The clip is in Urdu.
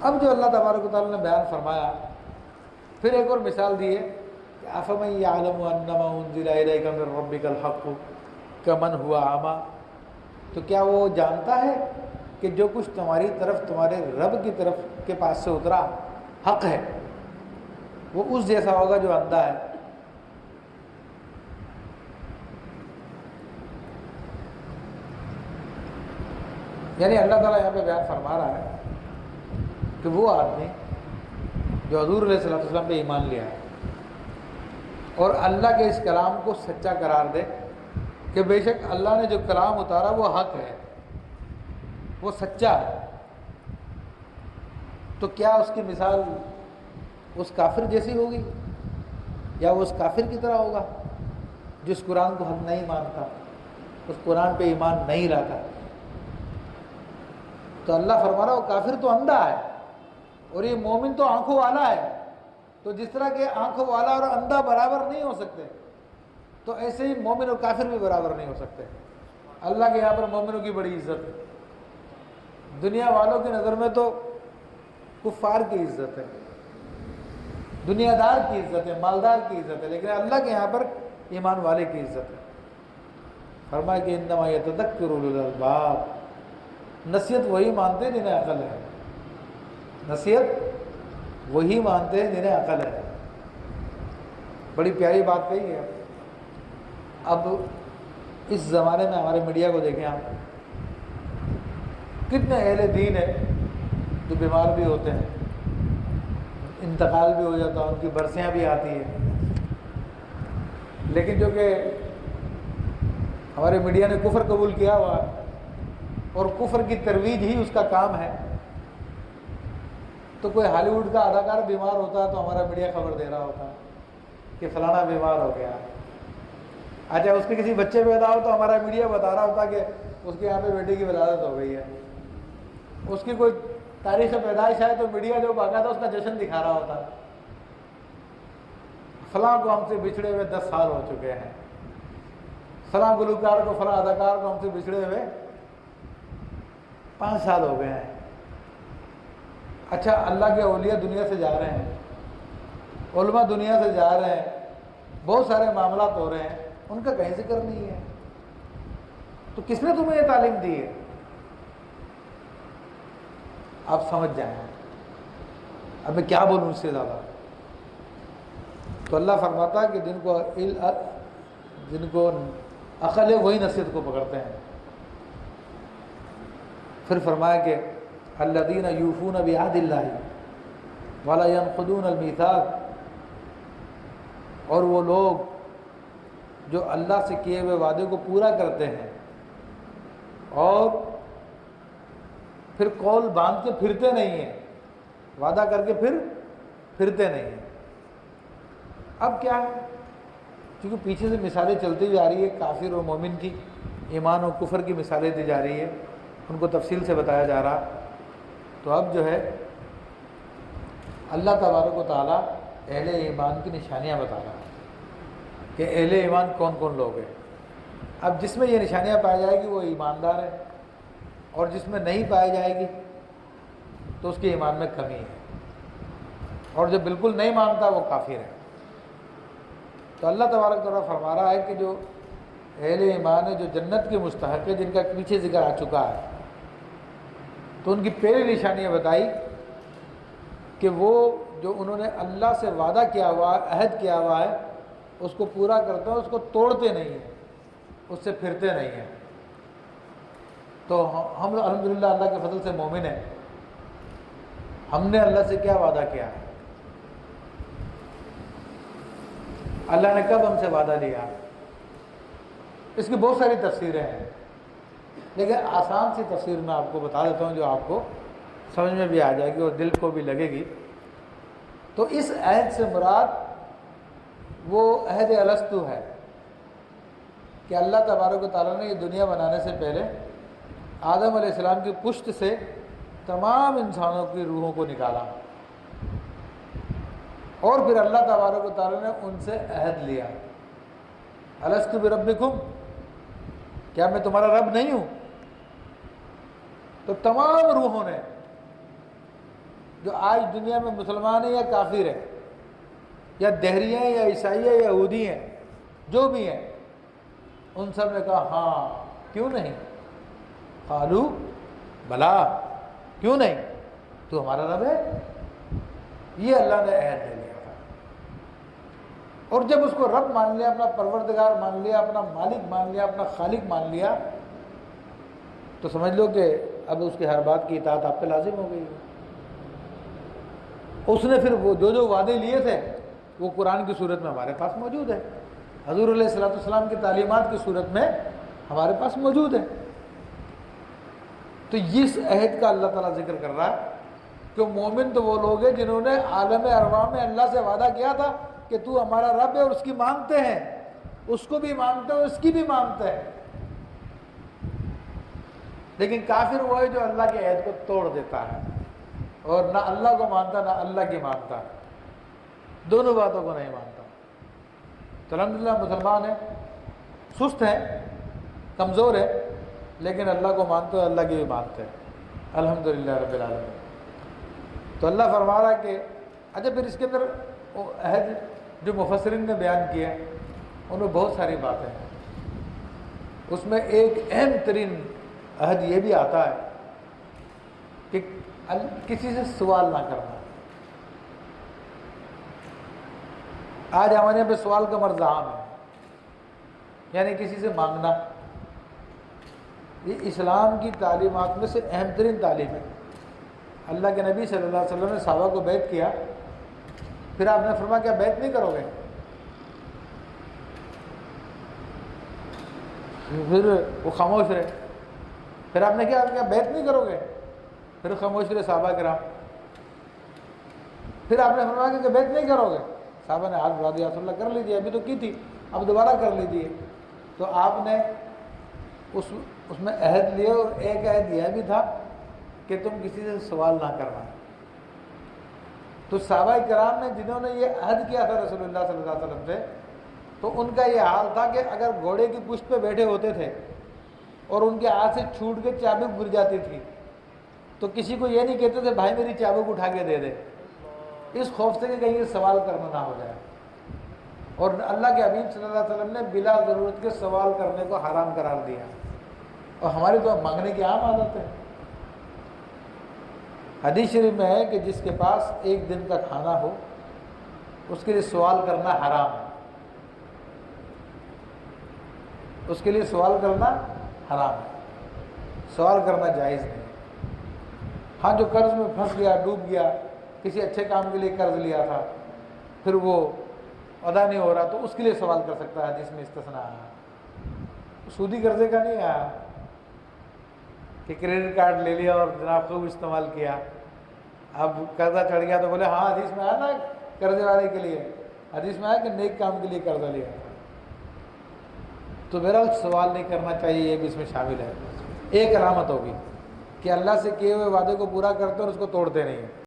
اب جو اللہ تبارک و تعالیٰ نے بیان فرمایا، پھر ایک اور مثال دی ہے کہ افمن یعلم انما انزل الیک من ربک الحق کمن هو اعمی، تو کیا وہ جانتا ہے کہ جو کچھ تمہاری طرف تمہارے رب کی طرف کے پاس سے اترا حق ہے، وہ اس جیسا ہوگا جو اندھا ہے؟ یعنی اللہ تعالیٰ یہاں پہ بیان فرما رہا ہے کہ وہ آدمی جو حضور علیہ الصلوۃ والسلام پہ ایمان لیا ہے اور اللہ کے اس کلام کو سچا قرار دے کہ بے شک اللہ نے جو کلام اتارا وہ حق ہے، وہ سچا ہے، تو کیا اس کی مثال اس کافر جیسی ہوگی، یا وہ اس کافر کی طرح ہوگا جس قرآن کو حق نہیں مانتا، اس قرآن پہ ایمان نہیں لاتا؟ تو اللہ فرما رہا وہ کافر تو اندھا ہے اور یہ مومن تو آنکھوں والا ہے، تو جس طرح کہ آنکھوں والا اور اندھا برابر نہیں ہو سکتے، تو ایسے ہی مومن اور کافر بھی برابر نہیں ہو سکتے۔ اللہ کے یہاں پر مومنوں کی بڑی عزت ہے، دنیا والوں کی نظر میں تو کفار کی عزت ہے، دنیا دار کی عزت ہے، مالدار کی عزت ہے، لیکن اللہ کے یہاں پر ایمان والے کی عزت ہے۔ فرمایا کہ انما یتذکر اولو الالباب، نصیحت وہی مانتے ہیں جنہیں عقل ہے، نصیحت وہی مانتے ہیں جنہیں عقل ہے۔ بڑی پیاری بات کہی ہے۔ اب اس زمانے میں ہمارے میڈیا کو دیکھیں آپ، کتنے اہل دین ہیں جو بیمار بھی ہوتے ہیں، انتقال بھی ہو جاتا ہے، ان کی برسیاں بھی آتی ہیں، لیکن جو کہ ہمارے میڈیا نے کفر قبول کیا ہوا اور کفر کی ترویج ہی اس کا کام ہے، تو کوئی ہالی ووڈ کا اداکار بیمار ہوتا ہے تو ہمارا میڈیا خبر دے رہا ہوتا کہ فلانا بیمار ہو گیا۔ اچھا اس کے کسی بچے پیدا ہو تو ہمارا میڈیا بتا رہا ہوتا کہ اس کے یہاں پہ بیٹے کی ولادت ہو گئی ہے۔ اس کی کوئی تاریخ پیدائش ہے تو میڈیا جو باقاعدہ اس کا جشن دکھا رہا ہوتا، فلاں کو ہم سے بچھڑے ہوئے 10 سال ہو چکے ہیں، فلاں گلوکار کو، فلاں اداکار کو ہم سے بچھڑے ہوئے 5 سال ہو گئے ہیں۔ اچھا اللہ کے اولیاء دنیا سے جا رہے ہیں، علماء دنیا سے جا رہے ہیں، بہت سارے معاملات ہو رہے ہیں، ان کا کہیں ذکر نہیں ہے، تو کس نے تمہیں یہ تعلیم دی ہے؟ آپ سمجھ جائیں، اب میں کیا بولوں اس سے زیادہ۔ تو اللہ فرماتا ہے کہ جن کو عقل ہے وہی نصیحت کو پکڑتے ہیں۔ پھر فرمایا کہ الذین یوفون بعہد اللہ ولا ینقضون المیثاق، اور وہ لوگ جو اللہ سے کیے ہوئے وعدے کو پورا کرتے ہیں اور پھر قول باندھ کے پھرتے نہیں ہیں، وعدہ کر کے پھر پھرتے نہیں ہیں۔ اب کیا ہے، کیونکہ پیچھے سے مثالیں چلتی جا رہی ہے کافر اور مومن کی، ایمان اور کفر کی مثالیں دی جا رہی ہے، ان کو تفصیل سے بتایا جا رہا۔ تو اب جو ہے اللہ تبارک و تعالیٰ اہل ایمان کی نشانیاں بتا رہا ہے کہ اہل ایمان کون کون لوگ ہیں۔ اب جس میں یہ نشانیاں پائی جائے گی وہ ایماندار ہے، اور جس میں نہیں پائی جائے گی تو اس کے ایمان میں کمی ہے، اور جو بالکل نہیں مانتا وہ کافر ہے۔ تو اللہ تبارک تعالیٰ فرما رہا ہے کہ جو اہل ایمان ہے، جو جنت کے مستحق ہے، جن کا پیچھے ذکر آ چکا ہے، تو ان کی پہلی نشانیاں بتائی کہ وہ جو انہوں نے اللہ سے وعدہ کیا ہوا ہے، عہد کیا ہوا ہے، اس کو پورا کرتے ہیں، اس کو توڑتے نہیں ہیں، اس سے پھرتے نہیں ہیں۔ تو ہم الحمدللہ اللہ کے فضل سے مومن ہیں۔ ہم نے اللہ سے کیا وعدہ کیا ہے، اللہ نے کب ہم سے وعدہ لیا، اس کی بہت ساری تفسیریں ہیں، لیکن آسان سی تفسیر میں آپ کو بتا دیتا ہوں جو آپ کو سمجھ میں بھی آ جائے گی اور دل کو بھی لگے گی۔ تو اس عہد سے مراد وہ عہد الستو ہے کہ اللہ تبارک و تعالیٰ نے یہ دنیا بنانے سے پہلے آدم علیہ السلام کی پشت سے تمام انسانوں کی روحوں کو نکالا، اور پھر اللہ تبارک و تعالیٰ نے ان سے عہد لیا، الست بربکم، کیا میں تمہارا رب نہیں ہوں؟ تو تمام روحوں نے جو آج دنیا میں مسلمان ہیں یا کافر ہیں یا دہری ہیں یا عیسائی ہیں یا یہودی ہیں، جو بھی ہیں، ان سب نے کہا ہاں کیوں نہیں، قالو بلا، کیوں نہیں، تو ہمارا رب ہے۔ یہ اللہ نے عہد لے لیا تھا، اور جب اس کو رب مان لیا، اپنا پروردگار مان لیا، اپنا مالک مان لیا، اپنا خالق مان لیا، تو سمجھ لو کہ اب اس کی ہر بات کی اطاعت آپ پہ لازم ہو گئی۔ اس نے پھر وہ جو وعدے لیے تھے وہ قرآن کی صورت میں ہمارے پاس موجود ہے، حضور علیہ الصلوۃ والسلام کی تعلیمات کی صورت میں ہمارے پاس موجود ہے۔ تو اس عہد کا اللہ تعالیٰ ذکر کر رہا ہے کہ مومن تو وہ لوگ ہیں جنہوں نے عالم ارواح میں اللہ سے وعدہ کیا تھا کہ تو ہمارا رب ہے، اور اس کی مانتے ہیں، اس کو بھی مانتے ہیں، اس کی بھی مانتے ہیں۔ لیکن کافر وہ ہے جو اللہ کے عہد کو توڑ دیتا ہے، اور نہ اللہ کو مانتا نہ اللہ کی مانتا، دونوں باتوں کو نہیں مانتا۔ تو الحمدللہ مسلمان ہیں، سست ہیں، کمزور ہیں، لیکن اللہ کو مانتے ہیں، اللہ کی بھی مانتے ہیں، الحمدللہ رب العالمین۔ تو اللہ فرما رہا ہے کہ اچھا پھر اس کے اندر وہ عہد جو مفسرین نے بیان کیا ان میں بہت ساری باتیں ہیں، اس میں ایک اہم ترین عہد یہ بھی آتا ہے کہ کسی سے سوال نہ کرنا۔ آج ہمارے یہاں پہ سوال کا مرض عام ہے، یعنی کسی سے مانگنا۔ یہ اسلام کی تعلیمات میں سے اہم ترین تعلیم ہے۔ اللہ کے نبی صلی اللہ علیہ وسلم نے صحابہ کو بیعت کیا، پھر آپ نے فرمایا کیا بیعت نہیں کرو گے؟ پھر وہ خاموش رہے۔ پھر آپ نے کیا بیعت نہیں کرو گے؟ پھر خاموش رہے صحابہ کرام۔ پھر آپ نے فرمایا کہ بیعت نہیں کرو گے؟ صحابہ نے ہاتھ بڑھا دیا، رسول اللہ کر لیجیے، ابھی تو کی تھی، اب دوبارہ کر لیجیے۔ تو آپ نے اس میں عہد لیے، اور ایک عہد یہ بھی تھا کہ تم کسی سے سوال نہ کرنا۔ تو صحابہ کرام نے جنہوں نے یہ عہد کیا تھا رسول اللہ صلی اللہ علیہ وسلم سے، تو ان کا یہ حال تھا کہ اگر گھوڑے کی پشت پہ بیٹھے ہوتے تھے اور ان کے ہاتھ سے چھوٹ کے چابک گر جاتی تھی، تو کسی کو یہ نہیں کہتے تھے بھائی میری چابک اٹھا کے دے دے، اس خوف سے کہ کہیں یہ سوال کرنا نہ ہو جائے۔ اور اللہ کے حبیب صلی اللہ علیہ وسلم نے بلا ضرورت کے سوال کرنے کو حرام قرار دیا، اور ہماری تو مانگنے کی عام عادت ہے۔ حدیث شریف میں ہے کہ جس کے پاس ایک دن کا کھانا ہو اس کے لیے سوال کرنا حرام ہے، اس کے لیے سوال کرنا حرام ہے، سوال کرنا جائز نہیں۔ ہاں جو قرض میں پھنس گیا، ڈوب گیا، کسی اچھے کام کے لیے قرض لیا تھا، پھر وہ ادا نہیں ہو رہا، تو اس کے لیے سوال کر سکتا ہے، حدیث میں استثناء آیا۔ سودی قرضے کا نہیں آیا کہ کریڈٹ کارڈ لے لیا اور جناب خوب استعمال کیا، اب قرضہ چڑھ گیا تو بولے ہاں حدیث میں آیا نا قرضے والے کے لیے، حدیث میں آیا کہ نیک کام کے لیے قرضہ لیا۔ تو بہرحال سوال نہیں کرنا چاہیے، یہ بھی اس میں شامل ہے۔ ایک علامت ہوگی کہ اللہ سے کیے ہوئے وعدے کو پورا کرتے ہیں اور اس کو توڑتے نہیں ہیں۔